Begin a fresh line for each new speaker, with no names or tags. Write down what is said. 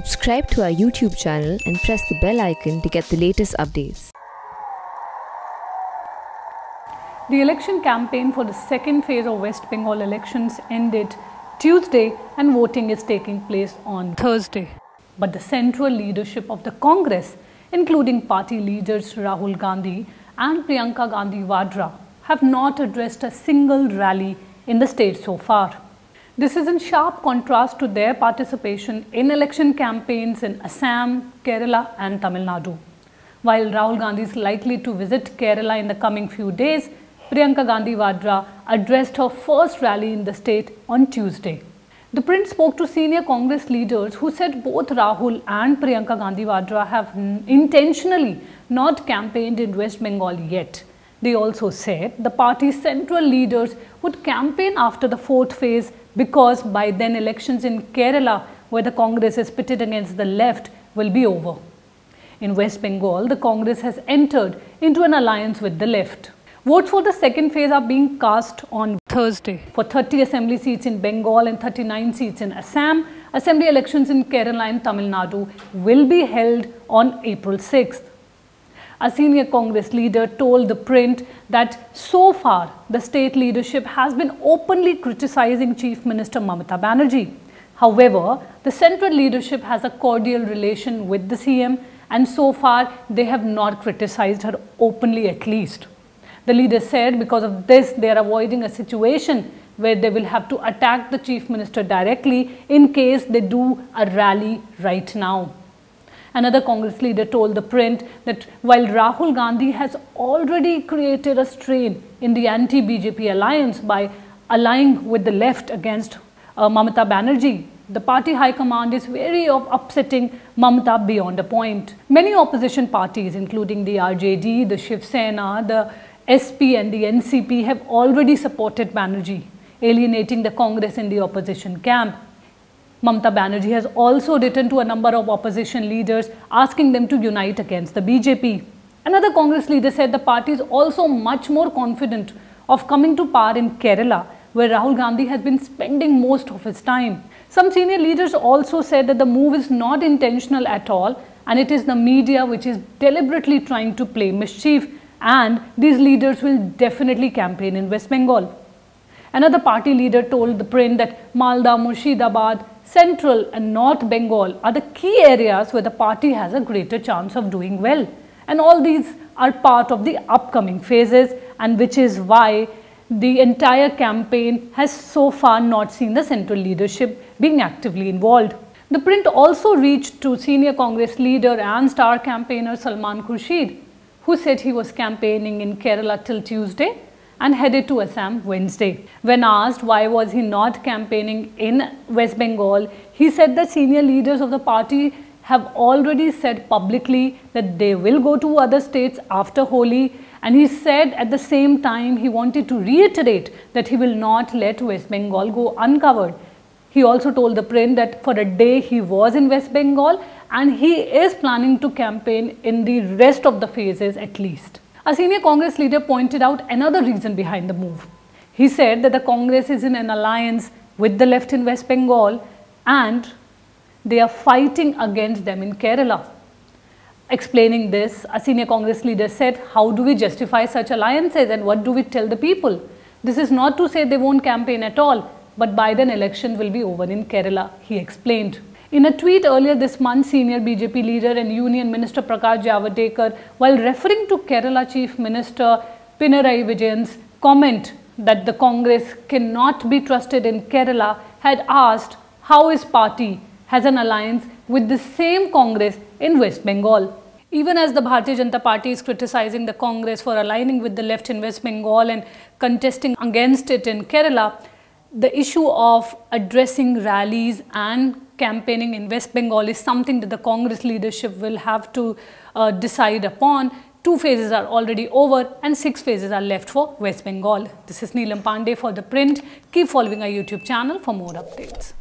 Subscribe to our YouTube channel and press the bell icon to get the latest updates.
The election campaign for the second phase of West Bengal elections ended Tuesday and voting is taking place on Thursday. But the central leadership of the Congress, including party leaders Rahul Gandhi and Priyanka Gandhi Vadra, have not addressed a single rally in the state so far. This is in sharp contrast to their participation in election campaigns in Assam, Kerala and Tamil Nadu. While Rahul Gandhi is likely to visit Kerala in the coming few days, Priyanka Gandhi Vadra addressed her first rally in the state on Tuesday. The Print spoke to senior Congress leaders who said both Rahul and Priyanka Gandhi Vadra have intentionally not campaigned in West Bengal yet. They also said the party's central leaders would campaign after the fourth phase because by then elections in Kerala, where the Congress is pitted against the left, will be over. In West Bengal, the Congress has entered into an alliance with the left. Votes for the second phase are being cast on Thursday. For 30 assembly seats in Bengal and 39 seats in Assam, assembly elections in Kerala and Tamil Nadu will be held on April 6th. A senior Congress leader told the Print that so far the state leadership has been openly criticizing Chief Minister Mamata Banerjee. However, the central leadership has a cordial relation with the CM and so far they have not criticized her openly at least. The leader said because of this they are avoiding a situation where they will have to attack the Chief Minister directly in case they do a rally right now. Another Congress leader told the Print that while Rahul Gandhi has already created a strain in the anti-BJP alliance by allying with the left against Mamata Banerjee, the party high command is wary of upsetting Mamata beyond a point. Many opposition parties, including the RJD, the Shiv Sena, the SP and the NCP have already supported Banerjee, alienating the Congress in the opposition camp. Mamata Banerjee has also written to a number of opposition leaders asking them to unite against the BJP. Another Congress leader said the party is also much more confident of coming to power in Kerala, where Rahul Gandhi has been spending most of his time. Some senior leaders also said that the move is not intentional at all and it is the media which is deliberately trying to play mischief, and these leaders will definitely campaign in West Bengal. Another party leader told the Print that Malda, Murshidabad, Central and North Bengal are the key areas where the party has a greater chance of doing well. And all these are part of the upcoming phases, and which is why the entire campaign has so far not seen the central leadership being actively involved. The Print also reached to senior Congress leader and star campaigner Salman Khurshid, who said he was campaigning in Kerala till Tuesday and headed to Assam Wednesday. When asked why was he not campaigning in West Bengal, he said that senior leaders of the party have already said publicly that they will go to other states after Holi, and he said at the same time he wanted to reiterate that he will not let West Bengal go uncovered. He also told the Print that for a day he was in West Bengal and he is planning to campaign in the rest of the phases at least. A senior Congress leader pointed out another reason behind the move. He said that the Congress is in an alliance with the left in West Bengal and they are fighting against them in Kerala. Explaining this, a senior Congress leader said, how do we justify such alliances and what do we tell the people? This is not to say they won't campaign at all, but by then election will be over in Kerala, he explained. In a tweet earlier this month, senior BJP leader and Union Minister Prakash Javadekar, while referring to Kerala Chief Minister Pinarayi Vijayan's comment that the Congress cannot be trusted in Kerala, had asked how his party has an alliance with the same Congress in West Bengal. Even as the Bharatiya Janata Party is criticizing the Congress for aligning with the left in West Bengal and contesting against it in Kerala, the issue of addressing rallies and campaigning in West Bengal is something that the Congress leadership will have to decide upon. 2 phases are already over and 6 phases are left for West Bengal. This is Neelam Pandey for The Print. Keep following our YouTube channel for more updates.